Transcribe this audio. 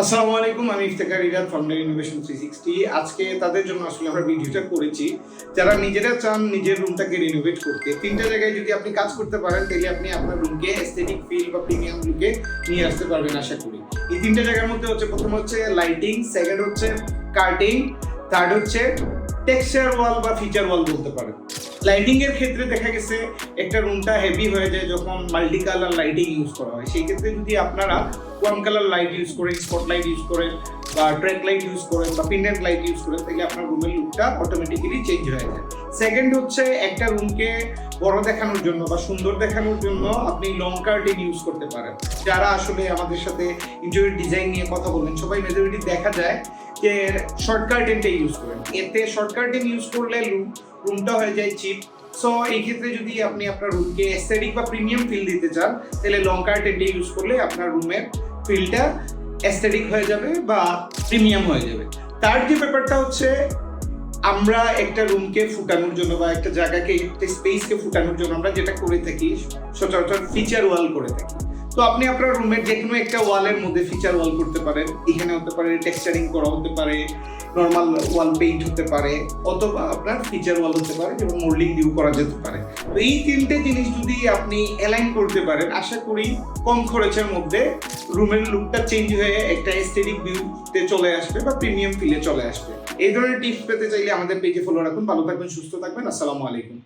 আসসালামু আলাইকুম, আমি ইফতেখার রিয়াদ, ফাউন্ডার ইনোভেশন 360। আজকে তাদের জন্য আসলে আমরা ভিডিওটা করেছি যারা নিজেরা চান নিজের রুমটাকে রিনোভেট করতে। তিনটা জায়গায় যদি আপনি কাজ করতে পারেন তাহলে আপনি আপনার রুমকে এস্থেটিক ফিল বা প্রিমিয়াম লুকে নিয়ে আসতে পারবেন আশা করি। এই তিনটা জায়গার মধ্যে হচ্ছে, প্রথম হচ্ছে লাইটিং, সেকেন্ড হচ্ছে কার্টিং, থার্ড হচ্ছে টেক্সচার ওয়াল বা ফিচার ওয়াল বলতে পারেন। লাইটিং এর ক্ষেত্রে দেখা গেছে একটা রুমটা হেভি হয়ে যায় যখন মাল্টি কালার লাইটিং ইউজ করা হয়। সেই ক্ষেত্রে যদি আপনারা ওয়ান কালার লাইট ইউজ করেন, স্পট লাইট ইউজ করেন বা ট্র্যাক লাইট ইউজ করেন বা পিন্ডেন্ট লাইট ইউজ করেন, তাহলে আপনার রুমের লুকটা অটোমেটিক্যালি চেঞ্জ হয়ে যায়। সেকেন্ড হচ্ছে একটা রুমকে বড় দেখানোর জন্য বা সুন্দর দেখানোর জন্য আপনি লং কার্টেন ইউজ করতে পারেন। যারা আসলে আমাদের সাথে ইন্টেরিয়র ডিজাইন নিয়ে কথা বলেন, সবাই মেজরিটি দেখা যায় যে শর্ট কার্টেনটা ইউজ করেন। এতে শর্ট কার্টেন ইউজ করলে রুমটা হয়ে যায় চিপ। সো এই ক্ষেত্রে যদি আপনি আপনার রুমকে এস্থেটিক বা প্রিমিয়াম ফিল দিতে চান, তাহলে লং কার্টেনটা ইউজ করলে আপনার রুমের ফিলটা এস্থেটিক হয়ে যাবে বা প্রিমিয়াম হয়ে যাবে। তার যে ব্যাপারটা হচ্ছে, আমরা একটা রুমকে ফুটানোর জন্য বা একটা জায়গাকে, একটা স্পেসকে ফুটানোর জন্য আমরা যেটা করে থাকি সচরাচর ফিচার ওয়াল করে থাকি। তো আপনি আপনার রুমের যে কোনো একটা ওয়ালের মধ্যে ফিচার ওয়াল করতে পারেন। এখানে হতে পারে টেক্সচারিং করা, হতে পারে নর্মাল ওয়াল পেইন্ট হতে পারে, অথবা আপনার ফিচার ওয়াল হতে পারে, যেমন মোল্ডিং দিয়েও করা যেতে পারে। তো এই তিনটে জিনিস যদি আপনি অ্যালাইন করতে পারেন, আশা করি কম খরচের মধ্যে রুমের লুকটা চেঞ্জ হয়ে একটা এস্থেটিক ভিউতে চলে আসবে বা প্রিমিয়াম ফিলে চলে আসবে। এই ধরনের টিপস পেতে চাইলে আমাদের পেজে ফলো রাখুন। ভালো থাকবেন, সুস্থ থাকবেন। আসসালামু আলাইকুম।